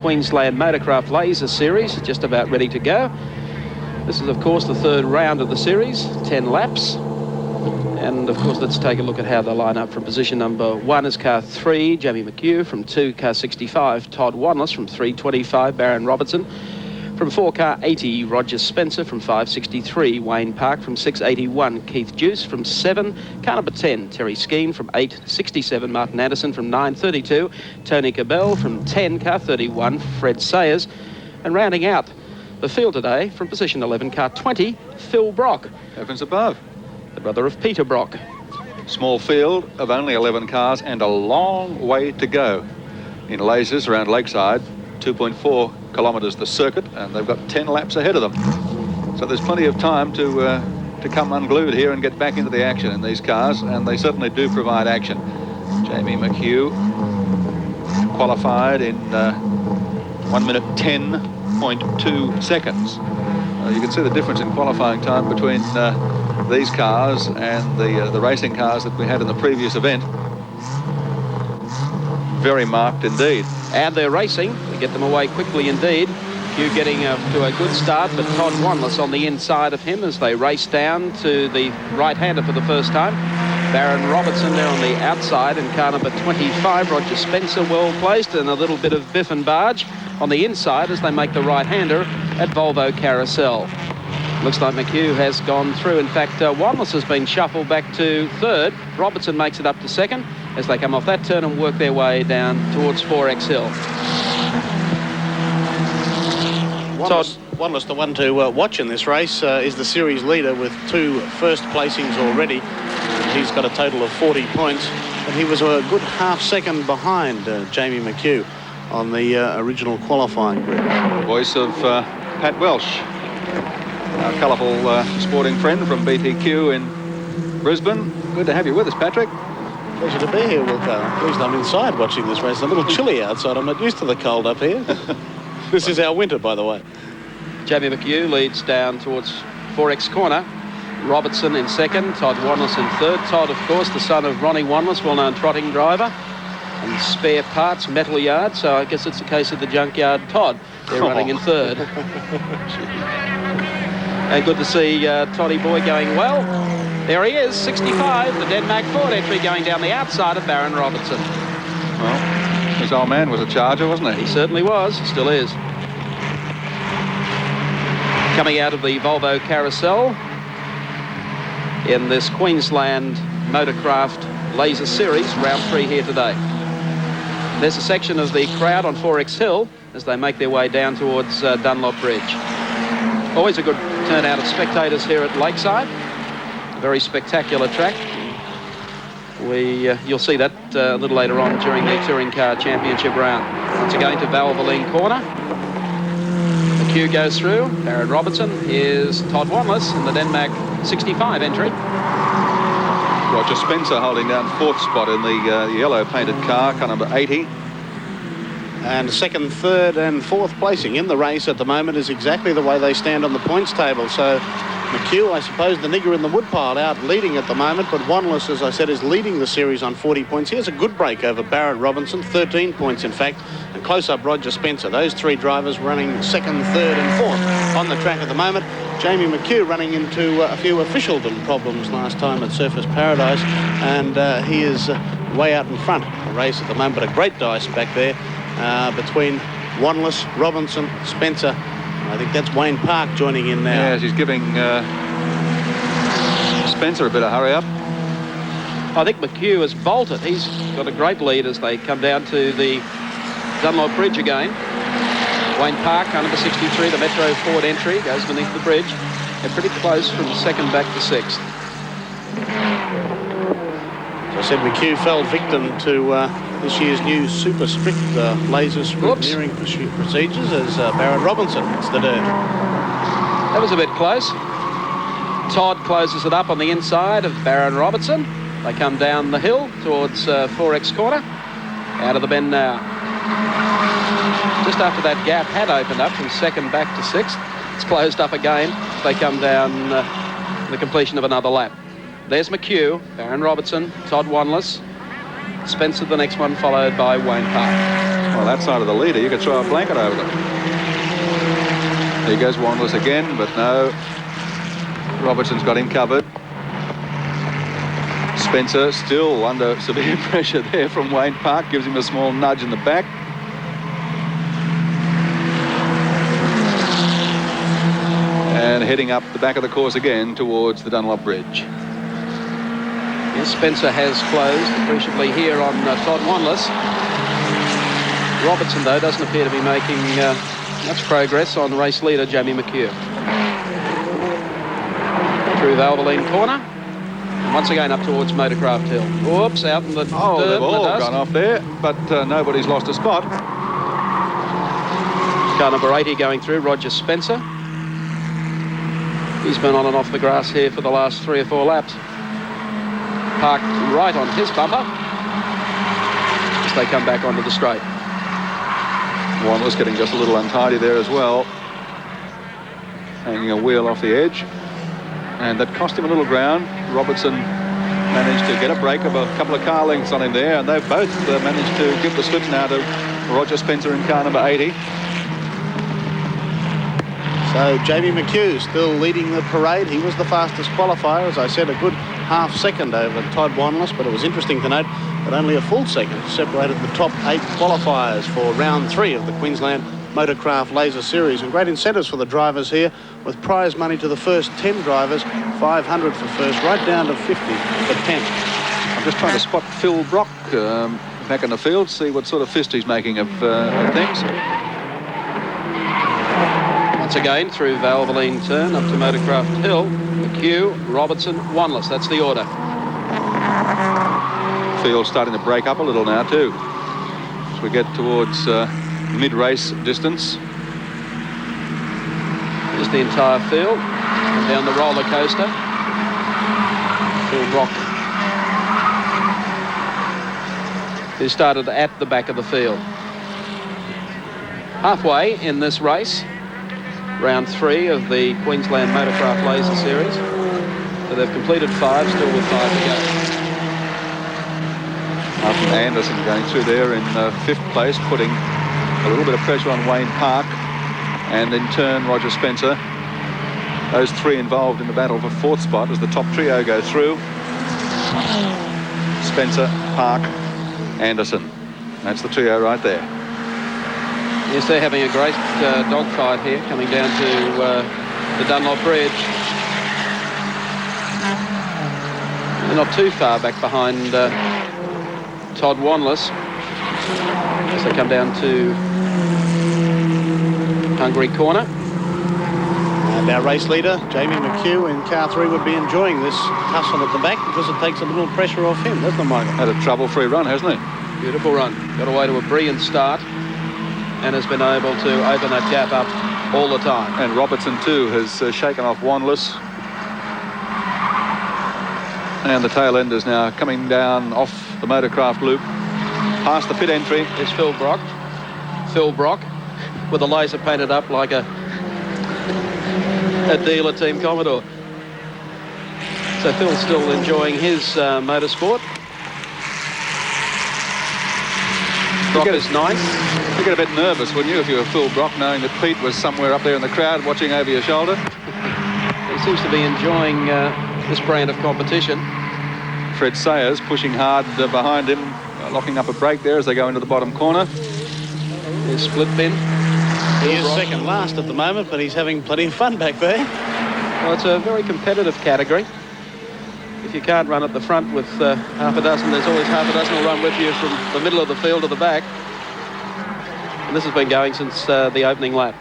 Queensland Motorcraft Laser Series, just about ready to go. This is, of course, the third round of the series, 10 laps. And, of course, let's take a look at how they line up. From position number 1 is car 3, Jamie McHugh. From 2, car 65, Todd Wanless. From 325, Baron Robertson. From 4, car 80, Roger Spencer. From 563, Wayne Park. From 681, Keith Juice. From 7, car number 10, Terry Skeen. From 867, Martin Anderson. From 932, Tony Cabell. From 10, car 31, Fred Sayers. And rounding out the field today, from position 11, car 20, Phil Brock. Heavens above. The brother of Peter Brock. Small field of only 11 cars and a long way to go in lasers around Lakeside. 2.4 kilometres the circuit, and they've got 10 laps ahead of them. So there's plenty of time to come unglued here and get back into the action in these cars, and they certainly do provide action. Jamie McHugh qualified in 1 minute 10.2 seconds. You can see the difference in qualifying time between these cars and the racing cars that we had in the previous event. Very marked indeed. And they're racing. We get them away quickly indeed. Hugh getting to a good start, but Todd Wanless on the inside of him as they race down to the right-hander for the first time. Baron Robertson there on the outside in car number 25. Roger Spencer well placed, and a little bit of biff and barge on the inside as they make the right-hander at Volvo Carousel. Looks like McHugh has gone through. In fact, Wanless has been shuffled back to third. Robertson makes it up to second as they come off that turn and work their way down towards 4X Hill. Wanless, the one to watch in this race, is the series leader with 2 first placings already. He's got a total of 40 points, and he was a good half second behind Jamie McHugh on the original qualifying grid. Voice of Pat Welsh, our colourful sporting friend from BTQ in Brisbane. Good to have you with us, Patrick. Pleasure to be here, Wilco. I'm pleased I'm inside watching this race. It's a little chilly outside. I'm not used to the cold up here. This is our winter, by the way. Jamie McHugh leads down towards 4X corner. Robertson in second, Todd Wanless in third. Todd, of course, the son of Ronnie Wanless, well-known trotting driver. And spare parts, metal yard, so I guess it's a case of the junkyard Todd. They're running in third. And good to see Toddy Boy going well. There he is, 65, the Denmark Ford entry going down the outside of Baron Robertson. Well, his old man was a charger, wasn't he? He certainly was, still is. Coming out of the Volvo Carousel in this Queensland Motorcraft Laser Series, round 3 here today. There's a section of the crowd on 4X Hill as they make their way down towards Dunlop Bridge. Always a good turnout of spectators here at Lakeside. A very spectacular track. You'll see that a little later on during the Touring Car Championship round. Once again to Valvoline corner. McHugh goes through. Baron Robertson. Here's Todd Wanless in the Denmark 65 entry. Roger Spencer holding down 4th spot in the yellow painted car number 80. And second, third and 4th placing in the race at the moment is exactly the way they stand on the points table. So McHugh, I suppose, the nigger in the woodpile, out leading at the moment, but Wanless, as I said, is leading the series on 40 points. He has a good break over Barrett Robinson, 13 points in fact, and close up Roger Spencer. Those 3 drivers running second, third and 4th on the track at the moment. Jamie McHugh running into a few officialdom problems last time at Surfers Paradise, and he is way out in front of the race at the moment, but a great dice back there between Wanless, Robinson, Spencer. I think that's Wayne Park joining in now. Yeah, she's giving Spencer a bit of hurry up. I think McHugh has bolted. He's got a great lead as they come down to the Dunlop Bridge again. Wayne Park, number 63, the Metro Ford entry, goes beneath the bridge. They're pretty close from second back to 6th. As I said, McHugh fell victim to this year's new super strict laser scrutineering procedures as Barrett Robinson hits the dirt. That was a bit close. Todd closes it up on the inside of Baron Robertson. They come down the hill towards 4X corner. Out of the bend now. Just after that gap had opened up from second back to 6th. It's closed up again. They come down the completion of another lap. There's McHugh, Baron Robertson, Todd Wanless, Spencer the next one, followed by Wayne Park. Well, that side of the leader, you could throw a blanket over them. Here goes Wanless again, but no. Robertson's got him covered. Spencer still under severe pressure there from Wayne Park, gives him a small nudge in the back. And heading up the back of the course again towards the Dunlop Bridge. Yes, Spencer has closed appreciably here on Todd Wanless. Robertson, though, doesn't appear to be making much progress on race leader Jamie McHugh. Through Valvoline corner. And once again up towards Motorcraft Hill. Whoops, out in the dirt. Oh, they've all dust. gone off there, but nobody's lost a spot. Car number 80 going through, Roger Spencer. He's been on and off the grass here for the last 3 or 4 laps. Parked right on his bumper as they come back onto the straight. Wanless getting just a little untidy there as well. Hanging a wheel off the edge. And that cost him a little ground. Robertson managed to get a break of a couple of car lengths on him there, and they've both managed to give the slip now to Roger Spencer in car number 80. So Jamie McHugh still leading the parade. He was the fastest qualifier, as I said, a good half second over Todd Wanless, but it was interesting to note that only a full second separated the top 8 qualifiers for round 3 of the Queensland Motorcraft Laser Series, and great incentives for the drivers here, with prize money to the first 10 drivers, 500 for first, right down to 50 for 10th. I'm just trying to spot Phil Brock back in the field, see what sort of fist he's making of things. Once again through Valvoline turn up to Motorcraft Hill. McHugh, Robertson, Wanless. That's the order. Field's starting to break up a little now too, as we get towards mid-race distance. Here's the entire field. And down the roller coaster. Phil Brock, who started at the back of the field. Halfway in this race, round 3 of the Queensland Motorcraft Laser Series. So they've completed 5, still with 5 to go. Martin Anderson going through there in 5th place, putting a little bit of pressure on Wayne Park, and in turn Roger Spencer. Those 3 involved in the battle for 4th spot as the top trio go through. Spencer, Park, Anderson. That's the trio right there. Yes, they're having a great dogfight here, coming down to the Dunlop Bridge. They're not too far back behind Todd Wanless as they come down to Hungary Corner. And our race leader, Jamie McHugh, in car 3 would be enjoying this tussle at the back because it takes a little pressure off him, doesn't it, Michael? Had a trouble-free run, hasn't he? Beautiful run. Got away to a brilliant start and has been able to open that gap up all the time. And Robertson too has shaken off Wanless. And the tail end is now coming down off the Motorcraft loop, past the pit entry. There's Phil Brock. Phil Brock with a laser painted up like a dealer Team Commodore. So Phil's still enjoying his motorsport. Brock is ninth. You get a bit nervous, wouldn't you, if you were Phil Brock, knowing that Pete was somewhere up there in the crowd watching over your shoulder? He seems to be enjoying this brand of competition. Fred Sayers pushing hard behind him, locking up a brake there as they go into the bottom corner. There's split pin. He is second last at the moment, but he's having plenty of fun back there. Well, it's a very competitive category. If you can't run at the front with half a dozen, there's always half a dozen will run with you from the middle of the field to the back. And this has been going since the opening lap.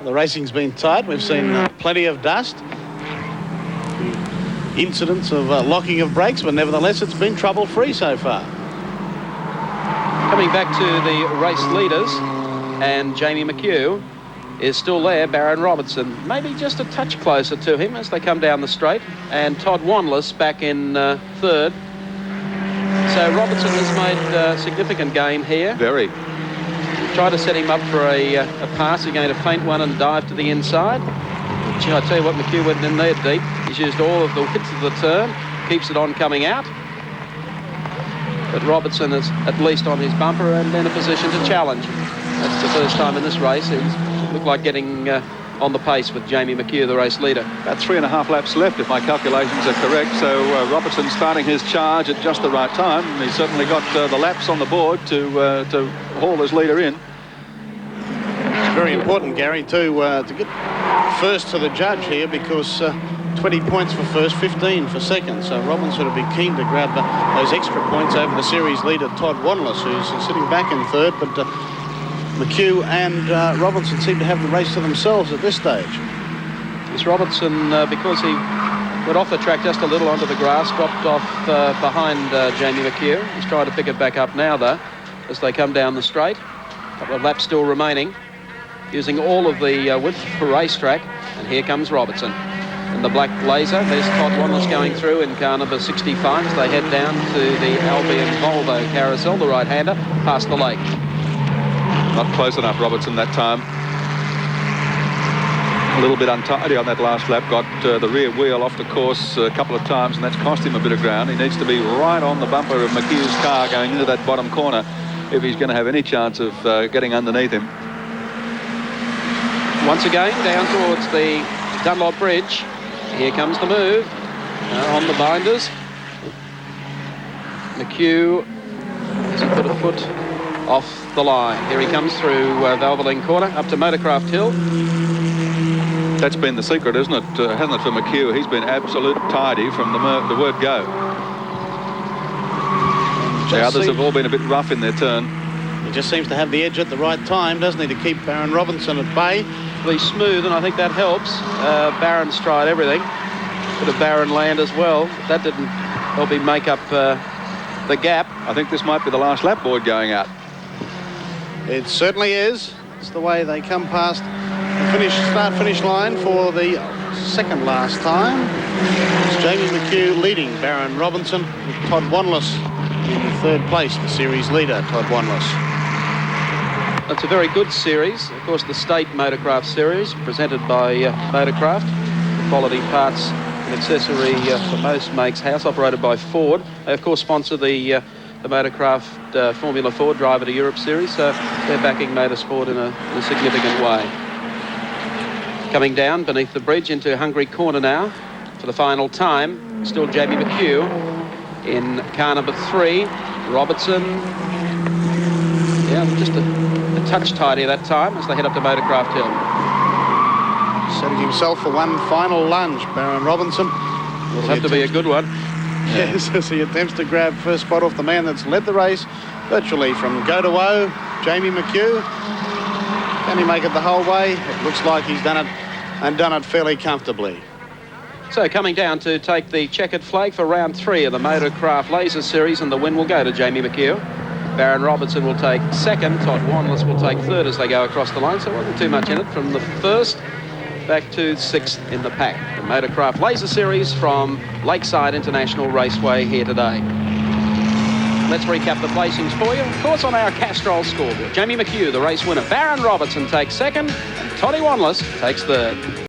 The racing's been tight. We've seen plenty of dust. Incidents of locking of brakes, but nevertheless it's been trouble-free so far. Coming back to the race leaders, and Jamie McHugh is still there. Baron Robertson maybe just a touch closer to him as they come down the straight, and Todd Wanless back in 3rd. So Robertson has made significant gain here. Very. Try to set him up for a pass. He's going to feint one and dive to the inside. Gee, I tell you what, McHugh went in there deep. He's used all of the width of the turn, keeps it on coming out. But Robertson is at least on his bumper and in a position to challenge. That's the first time in this race. He's looked like getting on the pace with Jamie McHugh, the race leader. About 3.5 laps left, if my calculations are correct. So Robertson starting his charge at just the right time. And he's certainly got the laps on the board to haul his leader in. It's very important, Gary, to get first to the judge here, because 20 points for first, 15 for second. So Robinson would be keen to grab those extra points over the series leader, Todd Wanless, who's sitting back in third. But McHugh and Robinson seem to have the race to themselves at this stage. It's Robertson, because he went off the track just a little onto the grass, dropped off behind Jamie McHugh. He's trying to pick it back up now, though, as they come down the straight. A couple of laps still remaining, using all of the width for racetrack. And here comes Robertson in the black blazer. There's Todd Wanless going through in car number 65 as they head down to the Albion Volvo carousel, the right-hander, past the lake. Not close enough, Robertson, that time. A little bit untidy on that last lap. Got the rear wheel off the course a couple of times, and that's cost him a bit of ground. He needs to be right on the bumper of McHugh's car going into that bottom corner if he's going to have any chance of getting underneath him. Once again, down towards the Dunlop Bridge. Here comes the move. On the binders. McHugh has put a foot off the line. Here he comes through Valvoline Corner up to Motorcraft Hill. That's been the secret, isn't it? Hasn't it, for McHugh? He's been absolute tidy from the word go. The others have all been a bit rough in their turn. He just seems to have the edge at the right time, doesn't he, to keep Baron Robinson at bay. He's smooth, and I think that helps. Barron's tried everything. Bit of Barron land as well. That didn't help him make up the gap. I think this might be the last lap board going out. It certainly is. It's the way they come past the start-finish line for the second last time. It's Jamie McHugh leading Baron Robinson, with Todd Wanless in third place, the series leader, Todd Wanless. It's a very good series. Of course, the State Motorcraft Series, presented by Motorcraft. Quality parts and accessory for most makes house, operated by Ford. They, of course, sponsor the Motorcraft Formula 4 Driver to Europe Series, so they're backing motorsport in a significant way. Coming down beneath the bridge into Hungary Corner now for the final time. Still Jamie McHugh in car number 3. Robertson, yeah, just a touch tidier that time as they head up to Motorcraft Hill. Setting himself for one final lunge, Baron Robinson. It'll have to be a good one. Yes, as he attempts to grab first spot off the man that's led the race virtually from go to woe, Jamie McHugh. Can he make it the whole way? It looks like he's done it, and done it fairly comfortably. So coming down to take the checkered flag for round 3 of the Motorcraft Laser Series, and the win will go to Jamie McHugh. Baron Robertson will take second. Todd Wanless will take third as they go across the line, so it wasn't too much in it from the first back to 6th in the pack. The Motorcraft Laser Series from Lakeside International Raceway here today. Let's recap the placings for you. Of course, on our Castrol scoreboard, Jamie McHugh, the race winner. Baron Robertson takes second, and Toddy Wanless takes third.